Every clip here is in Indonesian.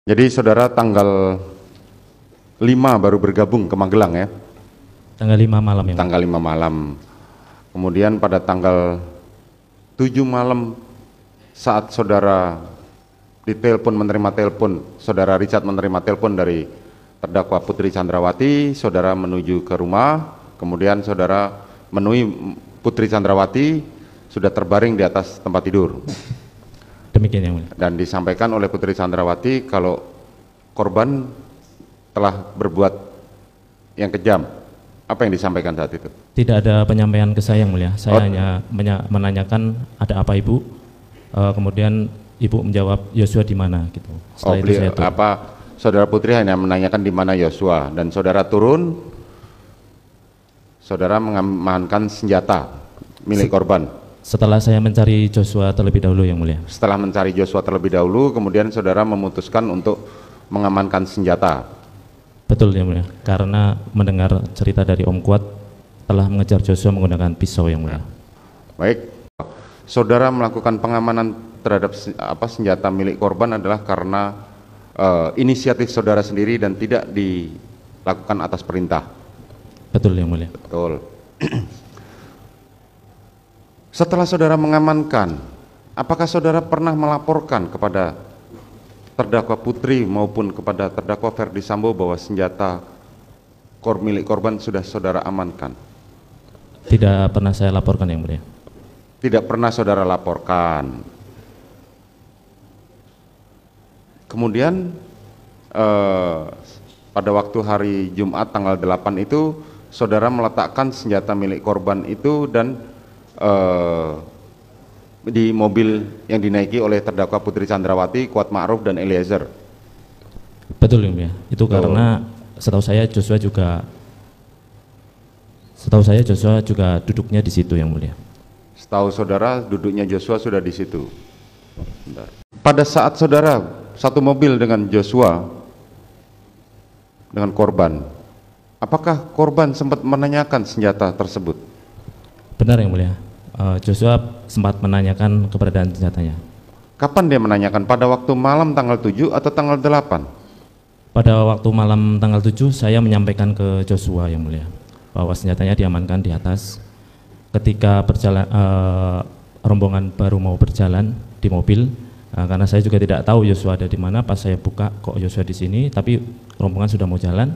Jadi saudara tanggal 5 baru bergabung ke Magelang ya? Tanggal 5 malam ya. Tanggal 5 malam. Kemudian pada tanggal 7 malam saat saudara ditelepon, menerima telepon, saudara Richard menerima telepon dari terdakwa Putri Chandrawati, saudara menuju ke rumah, kemudian saudara menemui Putri Chandrawati sudah terbaring di atas tempat tidur. Demikian yang mulia. Dan disampaikan oleh Putri Chandrawati kalau korban telah berbuat yang kejam. Apa yang disampaikan saat itu? Tidak ada penyampaian ke saya yang mulia. Saya hanya menanyakan ada apa ibu. Kemudian ibu menjawab Yosua di mana gitu. Setelah itu saya turun. Saudara Putri hanya menanyakan di mana Yosua dan saudara turun. Saudara mengamankan senjata milik korban. Setelah saya mencari Joshua terlebih dahulu yang mulia. Setelah mencari Joshua terlebih dahulu, kemudian saudara memutuskan untuk mengamankan senjata. Betul yang mulia. Karena mendengar cerita dari Om Kuat telah mengejar Joshua menggunakan pisau yang mulia. Baik. Saudara melakukan pengamanan terhadap senjata milik korban adalah karena inisiatif saudara sendiri dan tidak dilakukan atas perintah. Betul yang mulia. Betul. Setelah saudara mengamankan, apakah saudara pernah melaporkan kepada terdakwa Putri maupun kepada terdakwa Ferdi Sambo bahwa senjata milik korban sudah saudara amankan? Tidak pernah saya laporkan yang mulia. Tidak pernah saudara laporkan. Kemudian pada waktu hari Jumat tanggal 8 itu saudara meletakkan senjata milik korban itu dan di mobil yang dinaiki oleh terdakwa Putri Chandrawati, Kuat Ma'ruf dan Eliezer. Betul ya, itu karena setahu saya Joshua juga duduknya di situ yang mulia. Setahu saudara duduknya Joshua sudah di situ. Bentar. Pada saat saudara satu mobil dengan Joshua dengan korban, apakah korban sempat menanyakan senjata tersebut? Benar yang mulia. Joshua sempat menanyakan keberadaan senjatanya. Kapan dia menanyakan? Pada waktu malam tanggal 7 atau tanggal 8? Pada waktu malam tanggal 7 saya menyampaikan ke Joshua yang mulia bahwa senjatanya diamankan di atas. Ketika rombongan baru mau berjalan di mobil, karena saya juga tidak tahu Joshua ada di mana. Pas saya buka kok Joshua di sini, tapi rombongan sudah mau jalan.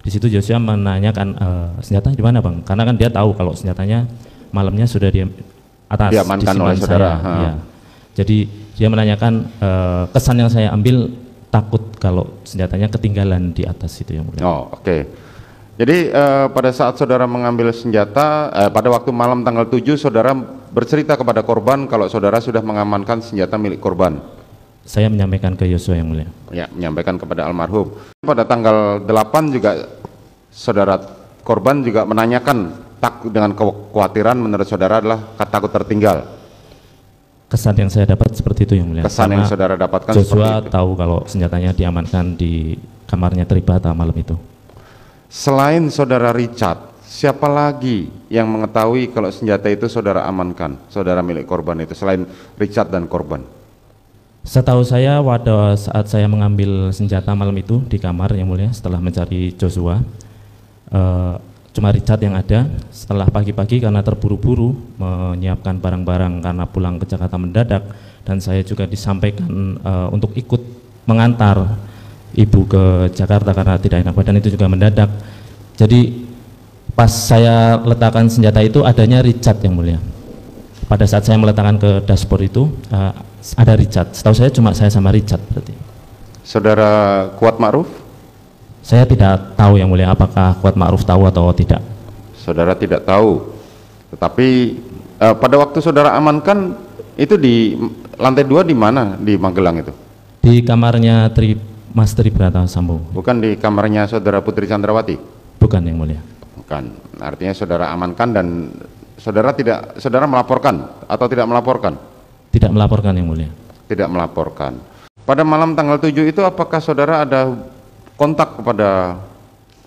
Di situ Joshua menanyakan senjata di mana bang? Karena kan dia tahu kalau senjatanya malamnya sudah di atas, diamankan oleh saudara. Ya. Jadi dia menanyakan, kesan yang saya ambil takut kalau senjatanya ketinggalan di atas itu yang mulia. Oh oke. Jadi pada saat saudara mengambil senjata, pada waktu malam tanggal 7 saudara bercerita kepada korban kalau saudara sudah mengamankan senjata milik korban. Saya menyampaikan ke Yosua yang mulia. Ya, menyampaikan kepada almarhum. Pada tanggal 8 juga saudara korban juga menanyakan takut dengan kekhawatiran menurut saudara adalah takut tertinggal. Kesan yang saya dapat seperti itu yang mulia. Kesan yang saudara dapatkan Joshua tahu kalau senjatanya diamankan di kamarnya Tribata malam itu. Selain saudara Richard, siapa lagi yang mengetahui kalau senjata itu saudara amankan, saudara milik korban itu selain Richard dan korban? Setahu saya pada saat saya mengambil senjata malam itu di kamar yang mulia setelah mencari Joshua, cuma Richard yang ada. Setelah pagi-pagi karena terburu-buru menyiapkan barang-barang karena pulang ke Jakarta mendadak, dan saya juga disampaikan untuk ikut mengantar ibu ke Jakarta karena tidak enak badan, itu juga mendadak. Jadi pas saya letakkan senjata itu adanya Richard yang mulia. Pada saat saya meletakkan ke dashboard itu ada Richard. Setahu saya cuma saya sama Richard berarti. Saudara Kuat Ma'ruf? Saya tidak tahu yang mulia apakah Kuat Ma'ruf tahu atau tidak. Saudara tidak tahu. Tetapi pada waktu saudara amankan itu di lantai 2 di mana di Magelang itu? Di kamarnya Mas Tribrata Sambo. Bukan di kamarnya saudara Putri Chandrawati? Bukan yang mulia. Bukan. Artinya saudara amankan dan saudara melaporkan atau tidak melaporkan? Tidak melaporkan yang mulia. Tidak melaporkan. Pada malam tanggal 7 itu apakah saudara ada kontak kepada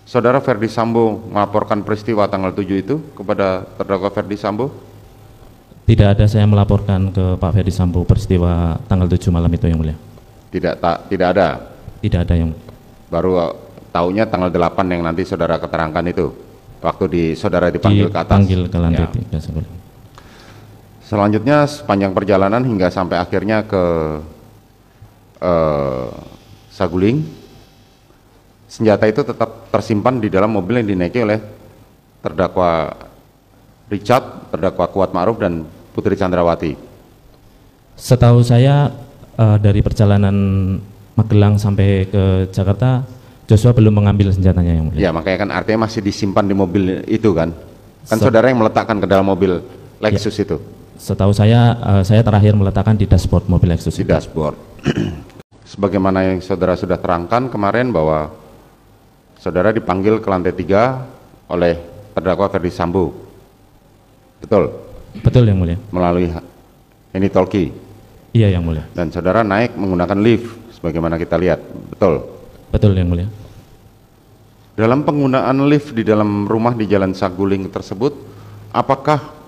saudara Ferdi Sambo melaporkan peristiwa tanggal 7 itu kepada terdakwa Ferdi Sambo? Tidak ada saya melaporkan ke Pak Ferdi Sambo peristiwa tanggal 7 malam itu yang mulia. Tidak ada. Tidak ada yang. Baru taunya tanggal 8 yang nanti saudara keterangkan itu, waktu saudara dipanggil ke atas. Dipanggil ke lantai Ya. 3 Saguling. Selanjutnya sepanjang perjalanan hingga sampai akhirnya ke Saguling, senjata itu tetap tersimpan di dalam mobil yang dinaiki oleh terdakwa Richard, terdakwa Kuat Ma'ruf dan Putri Chandrawati. Setahu saya dari perjalanan Magelang sampai ke Jakarta, Joshua belum mengambil senjatanya yang mulia. Ya, makanya kan artinya masih disimpan di mobil itu kan? Kan saudara yang meletakkan ke dalam mobil Lexus itu? Setahu saya terakhir meletakkan di dashboard mobil Lexus Di itu. dashboard. Sebagaimana yang saudara sudah terangkan kemarin bahwa saudara dipanggil ke lantai 3 oleh terdakwa Ferdi Sambo. Betul? Betul yang mulia. Melalui ini talkie. Iya yang mulia. Dan saudara naik menggunakan lift sebagaimana kita lihat. Betul? Betul yang mulia. Dalam penggunaan lift di dalam rumah di Jalan Saguling tersebut, apakah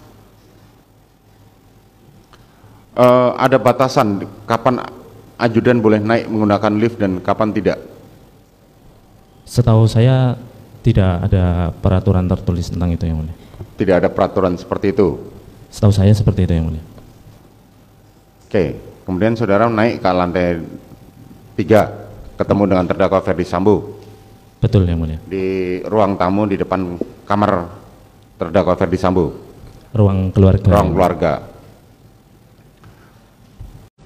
ada batasan kapan ajudan boleh naik menggunakan lift dan kapan tidak? Setahu saya tidak ada peraturan tertulis tentang itu yang mulia. Tidak ada peraturan seperti itu. Setahu saya seperti itu yang mulia. Oke, kemudian saudara naik ke lantai 3 ketemu dengan terdakwa Ferdi Sambo Betul yang mulia. di ruang tamu di depan kamar terdakwa Ferdi Sambo, Ruang keluarga. ruang keluarga.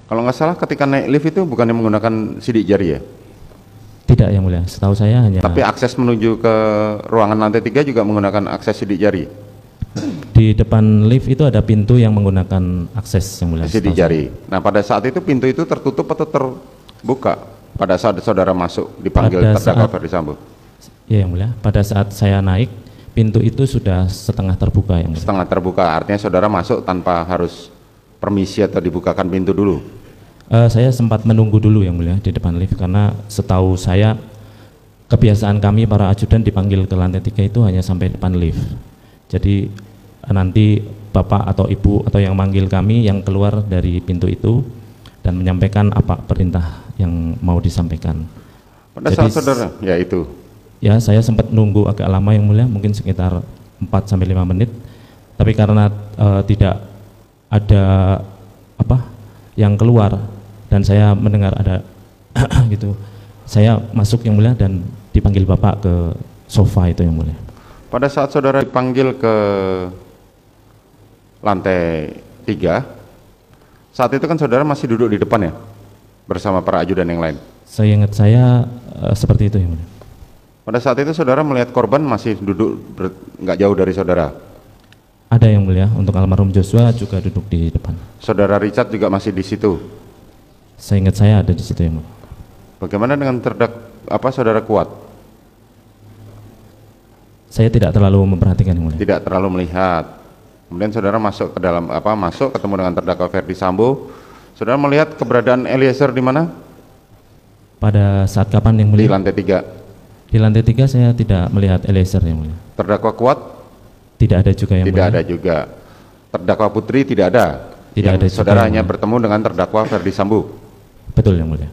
Kalau nggak salah ketika naik lift itu bukannya menggunakan sidik jari ya? Tidak yang mulia. Setahu saya hanya Tapi akses menuju ke ruangan lantai 3 juga menggunakan akses sidik jari, di depan lift itu ada pintu yang menggunakan akses yang mulia. sidik setahu jari. Nah pada saat itu pintu itu tertutup atau terbuka pada saat saudara masuk dipanggil Pada terdakwa saat- Ferdi Sambo? Iya yang mulia. Pada saat saya naik, pintu itu sudah setengah terbuka yang mulia. Setengah terbuka, artinya saudara masuk tanpa harus permisi atau dibukakan pintu dulu. Saya sempat menunggu dulu yang mulia di depan lift karena setahu saya kebiasaan kami para ajudan dipanggil ke lantai 3 itu hanya sampai depan lift. Jadi nanti bapak atau ibu atau yang manggil kami yang keluar dari pintu itu dan menyampaikan apa perintah yang mau disampaikan. Pada Jadi, saat saudara, ya itu. Ya, saya sempat nunggu agak lama yang mulia, mungkin sekitar 4 sampai 5 menit. Tapi karena tidak ada apa yang keluar dan saya mendengar ada gitu, saya masuk yang mulia dan dipanggil bapak ke sofa itu yang mulia. Pada saat saudara dipanggil ke lantai 3, saat itu kan saudara masih duduk di depan ya, bersama para ajudan yang lain. Saya ingat saya seperti itu yang mulia. Pada saat itu saudara melihat korban masih duduk nggak jauh dari saudara. Ada yang mulia, untuk almarhum Joshua juga duduk di depan. Saudara Richard juga masih di situ. Saya ingat saya ada di situ yang mulia. Bagaimana dengan saudara Kuat? Saya tidak terlalu memperhatikan yang mulia. Tidak terlalu melihat. Kemudian saudara masuk ke dalam masuk ketemu dengan terdakwa Ferdi Sambo. Saudara melihat keberadaan Eliezer di mana? Pada saat kapan yang Di mulia? lantai 3. Di lantai 3 saya tidak melihat Eliezer yang mulia. Terdakwa Kuat? Tidak ada juga yang Tidak mulia. ada juga. Terdakwa Putri tidak ada. Tidak Yang ada juga saudara yang hanya mulia. bertemu dengan terdakwa Ferdi Sambo. Betul yang mulia.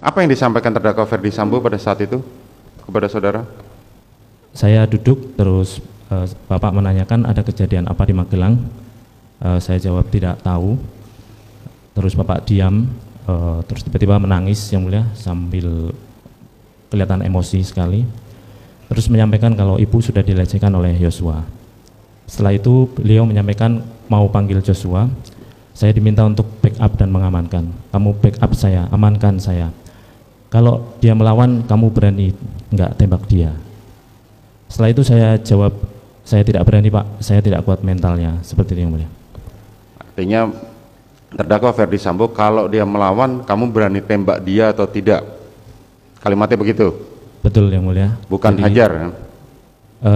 Apa yang disampaikan terdakwa Ferdi Sambo pada saat itu kepada saudara? Saya duduk terus bapak menanyakan ada kejadian apa di Magelang. Saya jawab tidak tahu. Terus bapak diam, terus tiba-tiba menangis yang mulia sambil kelihatan emosi sekali. Terus menyampaikan kalau ibu sudah dilecehkan oleh Joshua. Setelah itu beliau menyampaikan mau panggil Joshua. Saya diminta untuk backup dan mengamankan. Kamu backup saya, amankan saya. Kalau dia melawan, kamu berani enggak tembak dia? Setelah itu saya jawab, saya tidak berani pak, saya tidak kuat mentalnya, seperti itu yang mulia. Artinya terdakwa Ferdi Sambo kalau dia melawan kamu berani tembak dia atau tidak? Kalimatnya begitu? Betul yang mulia. Bukan Jadi, hajar ya?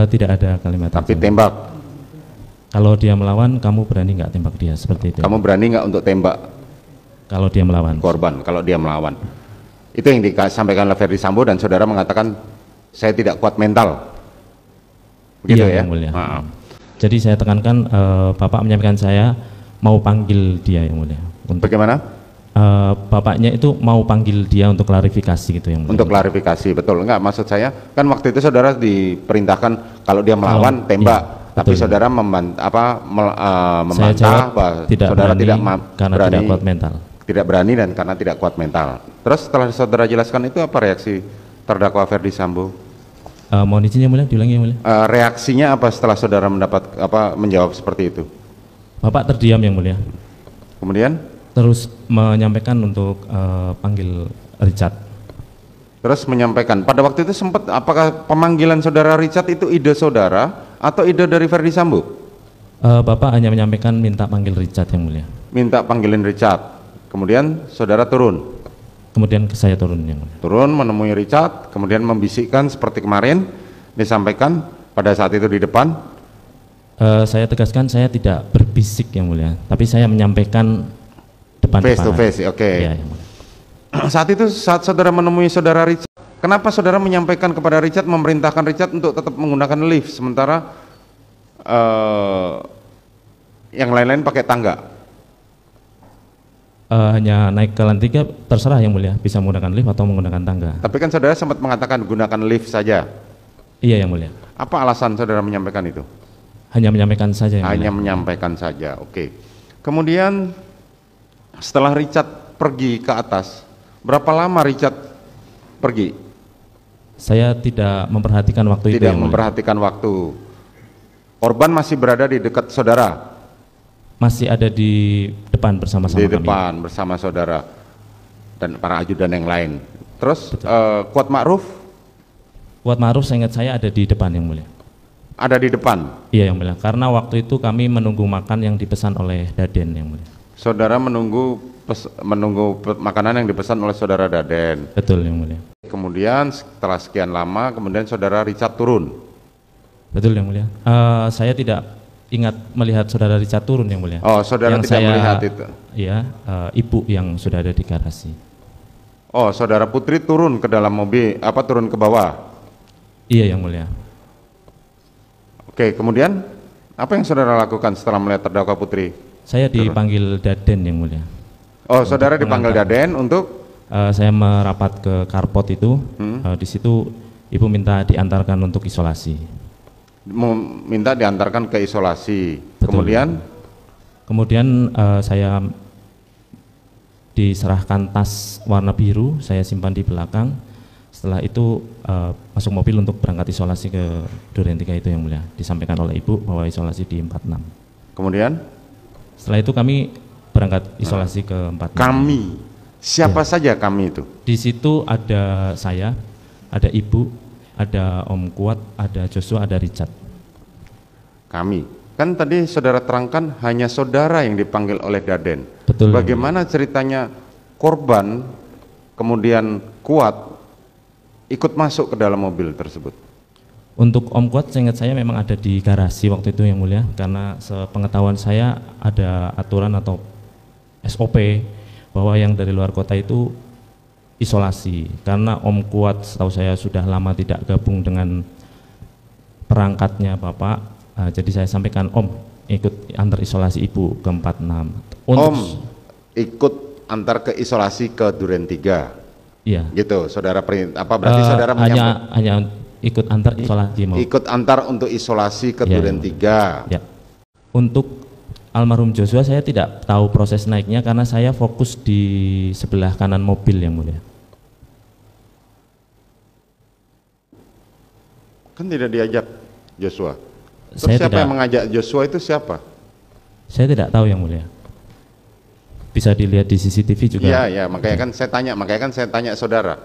Tidak ada kalimat Tapi hajar. tembak. Kalau dia melawan, kamu berani nggak tembak dia, seperti itu. Kamu berani nggak untuk tembak Kalau dia melawan. korban kalau dia melawan? Itu yang disampaikan oleh Ferdi Sambo dan saudara mengatakan saya tidak kuat mental. Begitu Iya, ya? yang mulia. Maaf. Jadi saya tekankan, bapak menyampaikan saya mau panggil dia yang mulia. Untuk Bagaimana? Bapaknya itu mau panggil dia untuk klarifikasi gitu yang mulia. Untuk klarifikasi, betul enggak? Maksud saya kan waktu itu saudara diperintahkan kalau dia melawan tembak, iya, tapi betul. saudara membantah bahwa saudara tidak karena berani, tidak kuat mental. tidak berani dan karena tidak kuat mental. Terus setelah saudara jelaskan itu apa reaksi terdakwa Ferdi Sambo? Mohon izin yang mulia, diulangi yang mulia. Reaksinya apa setelah saudara menjawab seperti itu? Bapak terdiam yang mulia. Kemudian? Terus menyampaikan untuk panggil Richard. Terus menyampaikan, pada waktu itu sempat apakah pemanggilan saudara Richard itu ide saudara atau ide dari Ferdi Sambo? Bapak hanya menyampaikan minta panggil Richard yang mulia. Minta panggilin Richard, kemudian saudara turun? Kemudian saya turun yang mulia. Turun menemui Richard, kemudian membisikkan seperti kemarin disampaikan pada saat itu di depan. Saya tegaskan saya tidak berbisik yang mulia, tapi saya menyampaikan Face to face, oke. Ya, Saat itu saat saudara menemui saudara Richard, kenapa saudara menyampaikan kepada Richard, memerintahkan Richard untuk tetap menggunakan lift sementara yang lain-lain pakai tangga? Hanya naik ke lantai 3 terserah yang mulia, bisa menggunakan lift atau menggunakan tangga. Tapi kan saudara sempat mengatakan gunakan lift saja. Iya yang mulia. Apa alasan saudara menyampaikan itu? Hanya menyampaikan saja yang Hanya mulia. menyampaikan saja, oke. Kemudian setelah Richard pergi ke atas, berapa lama Richard pergi? Saya tidak memperhatikan waktu itu. Tidak memperhatikan waktu. Korban masih berada di dekat saudara? Masih ada di depan bersama-sama Di kami. depan bersama saudara dan para ajudan yang lain. Terus Kuat Ma'ruf? Kuat Ma'ruf seingat saya ada di depan yang mulia. Ada di depan? Iya yang mulia, karena waktu itu kami menunggu makan yang dipesan oleh Daden yang mulia. Saudara menunggu makanan yang dipesan oleh saudara Daden. Betul yang mulia. Kemudian setelah sekian lama, kemudian saudara Richard turun. Betul yang mulia. Saya tidak ingat melihat saudara Richard turun yang mulia. Oh, saudara yang tidak saya, melihat itu? Iya, ibu yang sudah ada di garasi. Oh, saudara Putri turun ke dalam mobil, turun ke bawah? Iya yang mulia. Oke, kemudian apa yang saudara lakukan setelah melihat terdakwa Putri? Saya dipanggil Daden yang mulia. Oh, saudara dipanggil Daden untuk? Saya merapat ke karpot itu. Di situ ibu minta diantarkan untuk isolasi. Minta diantarkan ke isolasi. Betul. Kemudian saya diserahkan tas warna biru, saya simpan di belakang. Setelah itu masuk mobil untuk berangkat isolasi ke Duren 3 itu yang mulia. Disampaikan oleh ibu bahwa isolasi di 46. Kemudian? Setelah itu kami berangkat isolasi ke 46. Kami? Siapa saja kami itu? Di situ ada saya, ada ibu, ada Om Kuat, ada Joshua, ada Richard. Kami? Kan tadi saudara terangkan hanya saudara yang dipanggil oleh Daden. Betul. Bagaimana ceritanya korban kemudian Kuat ikut masuk ke dalam mobil tersebut? Untuk Om Kuat seingat saya memang ada di garasi waktu itu yang mulia, karena sepengetahuan saya ada aturan atau SOP bahwa yang dari luar kota itu isolasi, karena Om Kuat setahu saya sudah lama tidak gabung dengan perangkatnya Bapak. Jadi saya sampaikan Om ikut antar isolasi ibu ke 46. Om ikut antar ke isolasi ke Duren 3. Iya. Gitu, saudara berarti saudara hanya ikut antar isolasi. Ikut antar untuk isolasi ke ya, Duren 3. Ya. Untuk almarhum Joshua saya tidak tahu proses naiknya karena saya fokus di sebelah kanan mobil yang mulia. Kan tidak diajak Joshua. Terus Saya siapa yang mengajak Joshua itu siapa? Saya tidak tahu yang mulia. Bisa dilihat di CCTV juga. Iya, makanya kan saya tanya saudara.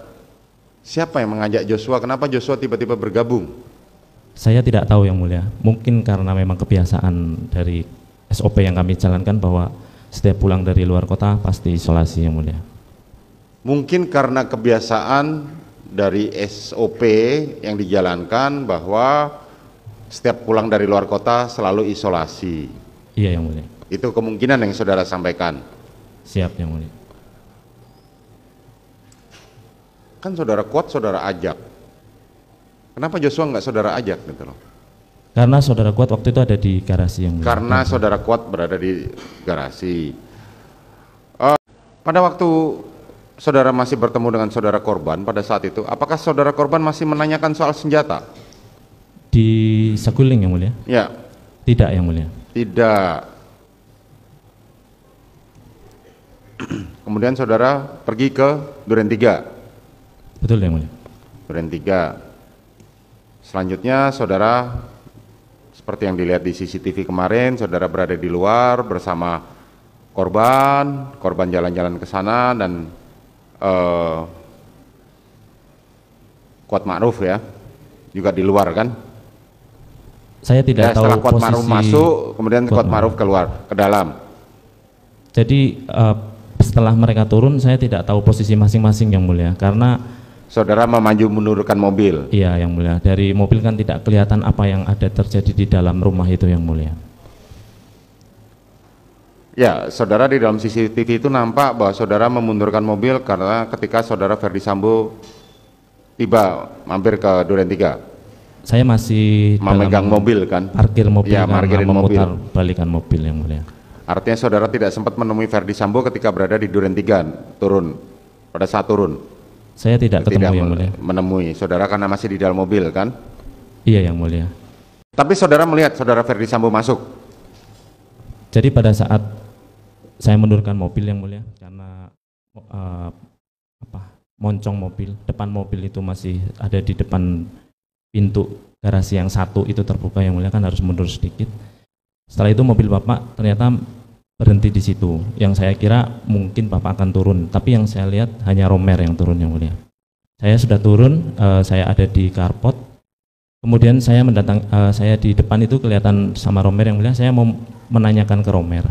Siapa yang mengajak Joshua? Kenapa Joshua tiba-tiba bergabung? Saya tidak tahu yang mulia. Mungkin karena memang kebiasaan dari SOP yang kami jalankan bahwa setiap pulang dari luar kota pasti isolasi yang mulia. Mungkin karena kebiasaan dari SOP yang dijalankan bahwa setiap pulang dari luar kota selalu isolasi. Iya yang mulia. Itu kemungkinan yang saudara sampaikan. Siap yang mulia. Kan saudara Kuat saudara ajak. Kenapa Joshua nggak saudara ajak gitu loh? Karena saudara Kuat waktu itu ada di garasi yang mulia. Karena saudara Kuat berada di garasi. Pada waktu saudara masih bertemu dengan saudara korban pada saat itu, apakah saudara korban masih menanyakan soal senjata? Di Saguling yang mulia? Ya. Tidak yang mulia. Tidak. Kemudian saudara pergi ke Duren 3. Betul yang mulia. Duren 3. Selanjutnya saudara seperti yang dilihat di CCTV kemarin, saudara berada di luar bersama korban jalan-jalan ke sana dan Kuat Ma'ruf ya, juga di luar kan? Saya tidak tahu setelah Kuat posisi Ma'ruf masuk, kemudian Kuat Ma'ruf keluar ke dalam. Jadi setelah mereka turun, saya tidak tahu posisi masing-masing yang mulia, karena saudara memaju menurunkan mobil. Iya yang mulia, dari mobil kan tidak kelihatan apa yang ada terjadi di dalam rumah itu yang mulia. Ya, saudara di dalam CCTV itu nampak bahwa saudara memundurkan mobil karena ketika saudara Ferdi Sambo tiba mampir ke Duren 3. Saya masih memegang mobil kan? Parkir mobil ya, karena memutar balikan mobil yang mulia. Artinya saudara tidak sempat menemui Ferdi Sambo ketika berada di Duren 3 turun, pada saat turun? Saya tidak ketemu yang mulia. Menemui saudara karena masih di dalam mobil kan? Iya yang mulia. Tapi saudara melihat saudara Ferdi Sambo masuk? Jadi pada saat saya menurunkan mobil yang mulia, karena moncong mobil, depan mobil itu masih ada di depan pintu garasi yang satu itu terbuka yang mulia, kan harus mundur sedikit. Setelah itu mobil Bapak ternyata berhenti di situ. Yang saya kira mungkin Bapak akan turun, tapi yang saya lihat hanya Romer yang turun yang mulia. Saya sudah turun, saya ada di carport. Kemudian saya saya di depan itu kelihatan sama Romer yang mulia. Saya mau menanyakan ke Romer,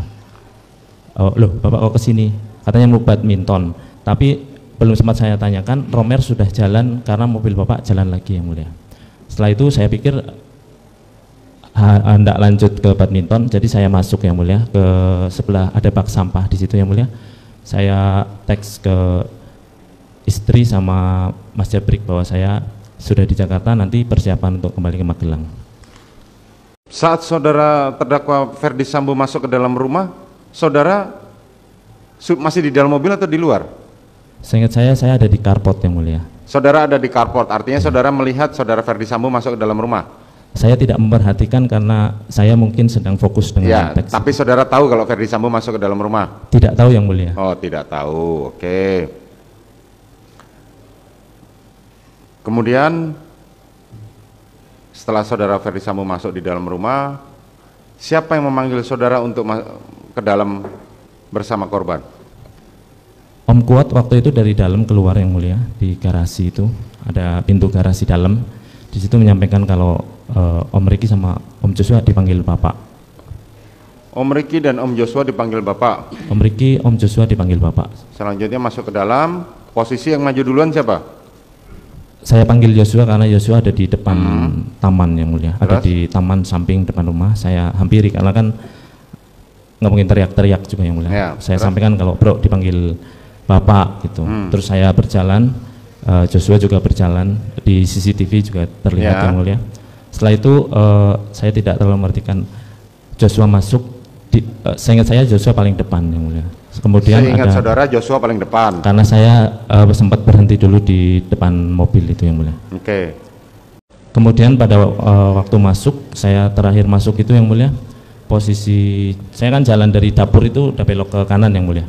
loh Bapak kok kesini? Katanya mau badminton, tapi belum sempat saya tanyakan, Romer sudah jalan karena mobil Bapak jalan lagi yang mulia. Setelah itu saya pikir hendak lanjut ke badminton, jadi saya masuk yang mulia ke sebelah, ada bak sampah di situ yang mulia. Saya teks ke istri sama Mas Jabrik bahwa saya sudah di Jakarta, nanti persiapan untuk kembali ke Magelang. Saat saudara terdakwa Ferdi Sambo masuk ke dalam rumah, saudara masih di dalam mobil atau di luar? Seingat saya ada di carport yang mulia. Saudara ada di carport, artinya saudara melihat saudara Ferdi Sambo masuk ke dalam rumah? Saya tidak memperhatikan karena saya mungkin sedang fokus dengan ya, teks. Tapi saudara tahu kalau Ferdi Sambo masuk ke dalam rumah? Tidak tahu yang mulia. Oh, tidak tahu, oke. Kemudian setelah saudara Ferdi Sambo masuk di dalam rumah, siapa yang memanggil saudara untuk ke dalam bersama korban? Om Kuat waktu itu dari dalam keluar yang mulia, di garasi itu ada pintu garasi dalam, di situ menyampaikan kalau Om Riki sama Om Joshua dipanggil Bapak. Om Riki dan Om Joshua dipanggil Bapak? Om Riki, Om Joshua dipanggil Bapak. Selanjutnya masuk ke dalam, posisi yang maju duluan siapa? Saya panggil Joshua karena Joshua ada di depan taman yang mulia. Terus? Ada di taman samping depan rumah, saya hampiri karena kan nggak mungkin teriak-teriak juga yang mulia. Ya, saya terus? sampaikan kalau bro dipanggil Bapak gitu. Terus saya berjalan, Joshua juga berjalan, di CCTV juga terlihat yang mulia. Setelah itu saya tidak terlalu mengertikan Joshua masuk, seingat saya Joshua paling depan yang mulia. Kemudian seingat saudara Joshua paling depan? Karena saya sempat berhenti dulu di depan mobil itu yang mulia. Oke. Kemudian pada waktu masuk, saya terakhir masuk itu yang mulia, posisi saya kan jalan dari dapur itu udah belok ke kanan yang mulia.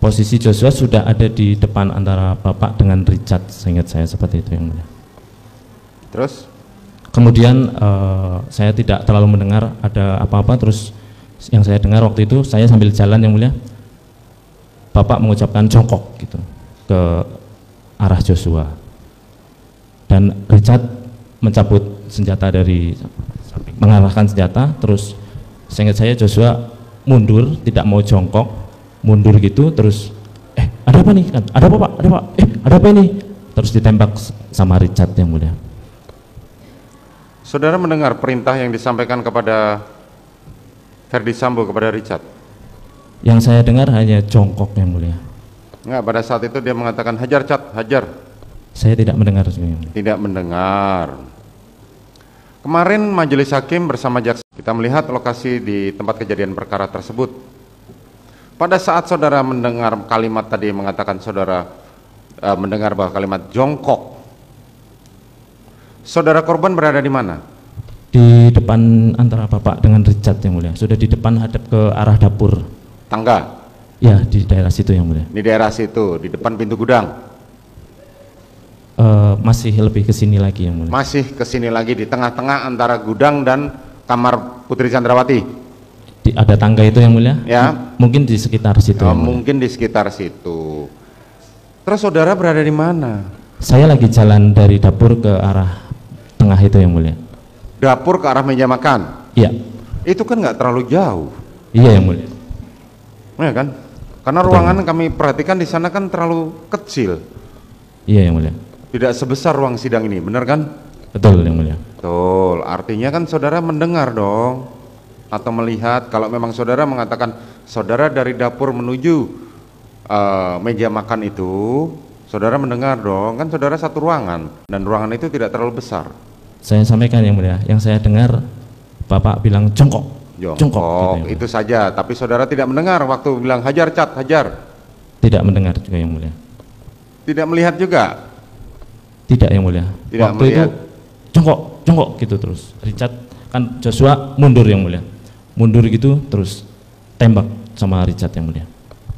Posisi Joshua sudah ada di depan antara Bapak dengan Richard, seingat saya seperti itu yang mulia. Terus? Kemudian saya tidak terlalu mendengar ada apa-apa, terus yang saya dengar waktu itu saya sambil jalan yang mulia, Bapak mengucapkan jongkok gitu ke arah Joshua. Dan Richard mencabut senjata dari, mengarahkan senjata, terus seingat saya Joshua mundur, tidak mau jongkok, mundur gitu, terus ada apa nih kan, ada apa Pak, ada apa, ada apa ini, terus ditembak sama Richard yang mulia. Saudara mendengar perintah yang disampaikan kepada Ferdi Sambo kepada Richard? Yang saya dengar hanya jongkok yang mulia. Enggak, pada saat itu dia mengatakan hajar Cat, hajar. Saya tidak mendengar. Tidak mendengar. Kemarin majelis hakim bersama jaksa kita melihat lokasi di tempat kejadian perkara tersebut. Pada saat saudara mendengar kalimat tadi mengatakan saudara mendengar bahwa kalimat jongkok, saudara korban berada di mana? Di depan antara Bapak dengan Richard yang mulia, sudah di depan hadap ke arah dapur. Tangga? Ya, di daerah situ yang mulia. Di daerah situ, di depan pintu gudang? Masih lebih ke sini lagi yang mulia. Masih ke sini lagi, di tengah-tengah antara gudang dan kamar Putri Chandrawati? Ada tangga itu yang mulia? Ya. Mungkin di sekitar situ. Mungkin di sekitar situ. Terus saudara berada di mana? Saya lagi jalan dari dapur ke arah tengah itu yang mulia. Dapur ke arah meja makan? Iya. Itu kan nggak terlalu jauh. Iya yang mulia. Ya kan? Karena Betul. ruangan kami perhatikan di sana kan terlalu kecil. Iya yang mulia. Tidak sebesar ruang sidang ini, benar kan? Betul yang mulia. Betul. Artinya kan saudara mendengar dong, atau melihat. Kalau memang saudara mengatakan saudara dari dapur menuju meja makan itu, saudara mendengar dong, kan saudara satu ruangan dan ruangan itu tidak terlalu besar. Saya sampaikan yang mulia, yang saya dengar Bapak bilang jongkok. Jongkok gitu, itu saja, tapi saudara tidak mendengar waktu bilang hajar Cat, hajar. Tidak mendengar juga yang mulia. Tidak melihat juga? Tidak yang mulia. Tidak Waktu melihat. itu jongkok gitu terus. Richard kan Joshua mundur yang mulia. Mundur gitu terus tembak sama Richard yang mulia.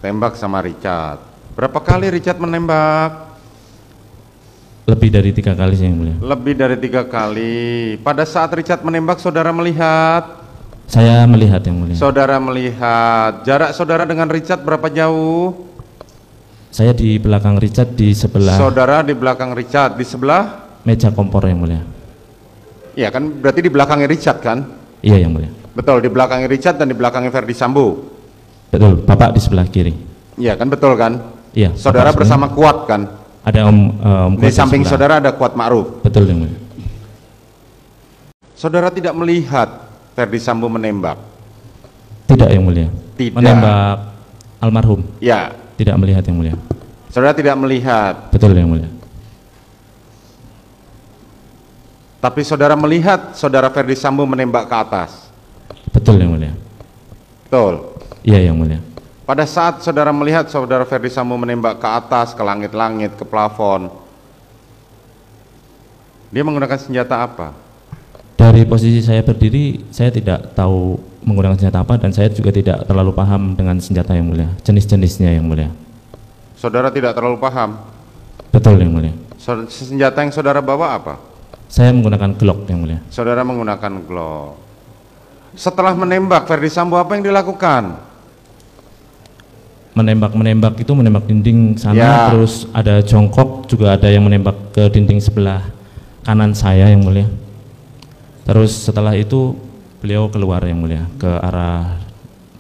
Tembak sama Richard. Berapa kali Richard menembak? Lebih dari 3 kali sih yang mulia. Lebih dari 3 kali. Pada saat Richard menembak saudara melihat? Saya melihat yang mulia. Saudara melihat. Jarak saudara dengan Richard berapa jauh? Saya di belakang Richard, di sebelah Saudara di belakang Richard, di sebelah? meja kompor yang mulia. Iya kan, berarti di belakangnya Richard kan? Iya yang mulia. Betul, di belakangnya Richard dan di belakangnya Ferdi Sambo. Betul, Bapak di sebelah kiri. Iya kan, betul kan? Iya. Saudara Bapak bersama Kuat kan? ada Om Di Kuat samping sebelah. saudara ada Kuat Ma'ruf. Betul yang mulia. Saudara tidak melihat Ferdi Sambo menembak? Tidak yang mulia. Tidak. Menembak almarhum. Ya, Tidak melihat yang mulia. saudara tidak melihat. Betul yang mulia. Tapi saudara melihat saudara Ferdi Sambo menembak ke atas. Betul yang mulia. Betul. Iya yang mulia. Pada saat saudara melihat saudara Ferdi Sambo menembak ke atas, ke langit-langit, ke plafon, dia menggunakan senjata apa? Dari posisi saya berdiri, saya tidak tahu menggunakan senjata apa dan saya juga tidak terlalu paham dengan senjata yang mulia, jenis-jenisnya yang mulia. Saudara tidak terlalu paham. Betul yang mulia. Senjata yang saudara bawa apa? Saya menggunakan Glock yang mulia. Saudara menggunakan Glock. Setelah menembak Ferdi Sambo apa yang dilakukan? Menembak itu menembak dinding sana, Ya. terus ada jongkok, juga ada yang menembak ke dinding sebelah kanan saya yang mulia. Terus setelah itu beliau keluar yang mulia ke arah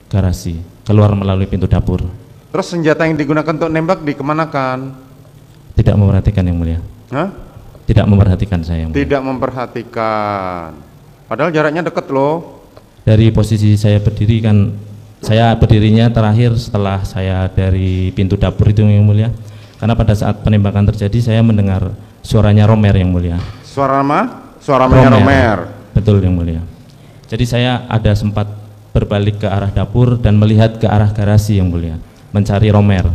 garasi, keluar melalui pintu dapur. Terus senjata yang digunakan untuk nembak dikemanakan? Tidak memperhatikan yang mulia. Hah? Tidak memperhatikan saya yang mulia. Tidak memperhatikan. Padahal jaraknya dekat loh. Dari posisi saya berdiri kan, saya berdirinya terakhir setelah saya dari pintu dapur itu yang mulia. Karena pada saat penembakan terjadi saya mendengar suaranya Romer yang mulia. Suara apa? Suaranya Romer. Betul yang mulia. Jadi saya ada sempat berbalik ke arah dapur dan melihat ke arah garasi yang mulia, mencari Romer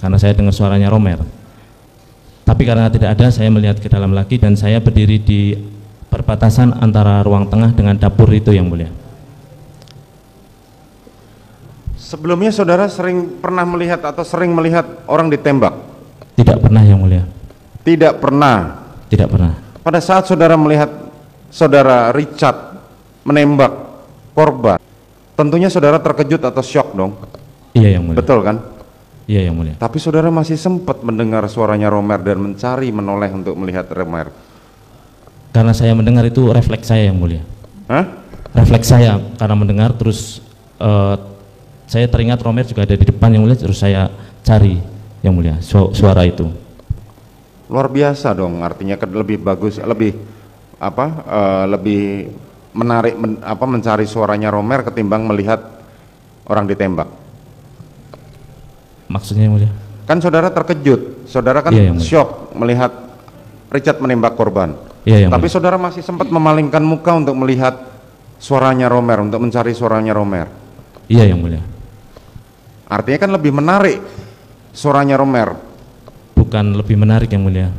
karena saya dengar suaranya Romer. Tapi karena tidak ada, saya melihat ke dalam lagi dan saya berdiri di perbatasan antara ruang tengah dengan dapur itu yang mulia. Sebelumnya saudara pernah melihat atau sering melihat orang ditembak? Tidak pernah yang mulia. Tidak pernah. Tidak pernah. Pada saat saudara melihat saudara Richard menembak korban, tentunya saudara terkejut atau syok dong? Iya yang mulia. Betul kan? Iya yang mulia. Tapi saudara masih sempat mendengar suaranya Romer dan mencari menoleh untuk melihat Romer. Karena saya mendengar itu refleks saya yang mulia. Hah? Refleks saya karena mendengar terus saya teringat Romer juga ada di depan yang mulia, terus saya cari yang mulia suara itu. Luar biasa dong, artinya lebih bagus, lebih lebih menarik mencari suaranya Romer ketimbang melihat orang ditembak. Maksudnya yang mulia? Kan saudara terkejut, saudara kan Iya, yang mulia. syok melihat Richard menembak korban. Iya yang Tapi mulia. saudara masih sempat memalingkan muka untuk melihat suaranya Romer, untuk mencari suaranya Romer. Iya yang mulia. Artinya kan lebih menarik suaranya Romer. Bukan lebih menarik yang mulia,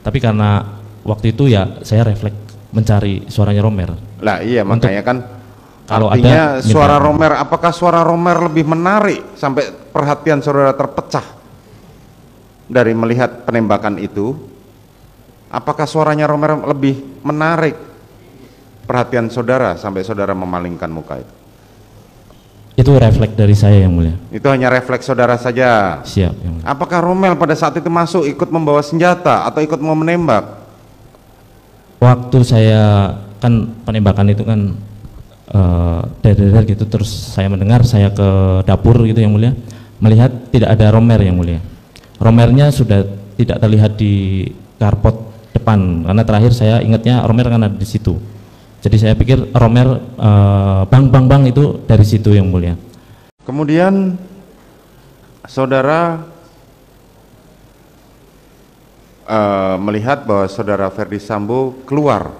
tapi karena waktu itu ya saya refleks mencari suaranya Romer. Lah iya, makanya kan kalau artinya ada suara minta. Romer, apakah suara Romer lebih menarik sampai perhatian saudara terpecah dari melihat penembakan itu? Apakah suaranya Romer lebih menarik perhatian saudara sampai saudara memalingkan muka itu? Itu refleks dari saya yang mulia. Itu hanya refleks saudara saja. Siap yang mulia. Apakah Romel pada saat itu masuk ikut membawa senjata atau ikut mau menembak? Waktu saya kan penembakan itu kan der gitu, terus saya mendengar, saya ke dapur gitu yang mulia, melihat tidak ada Romer yang mulia. Romernya sudah tidak terlihat di karpot depan, karena terakhir saya ingatnya Romer kan ada di situ. Jadi saya pikir Romer bang itu dari situ yang mulia. Kemudian saudara melihat bahwa saudara Ferdi Sambo keluar.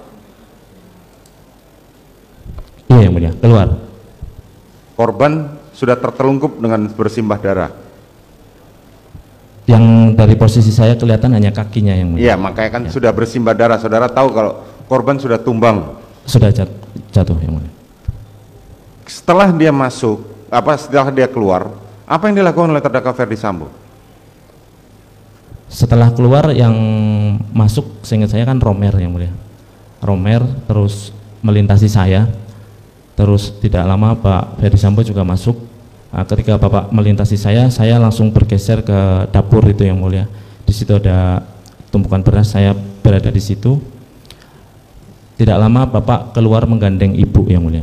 Iya yang mulia, keluar. Korban sudah tertelungkup dengan bersimbah darah. Yang dari posisi saya kelihatan hanya kakinya yang mulia. Iya, makanya kan sudah bersimbah darah. Saudara tahu kalau korban sudah tumbang. Sudah jatuh yang mulia. Setelah dia masuk, setelah dia keluar, apa yang dilakukan oleh terdakwa Ferdi Sambo? Setelah keluar yang masuk, seingat saya kan Romer yang mulia. Romer terus melintasi saya, terus tidak lama Pak Ferdi Sambo juga masuk. Nah, ketika Bapak melintasi saya langsung bergeser ke dapur itu yang mulia. Di situ ada tumpukan beras, saya berada di situ. Tidak lama Bapak keluar menggandeng ibu yang mulia.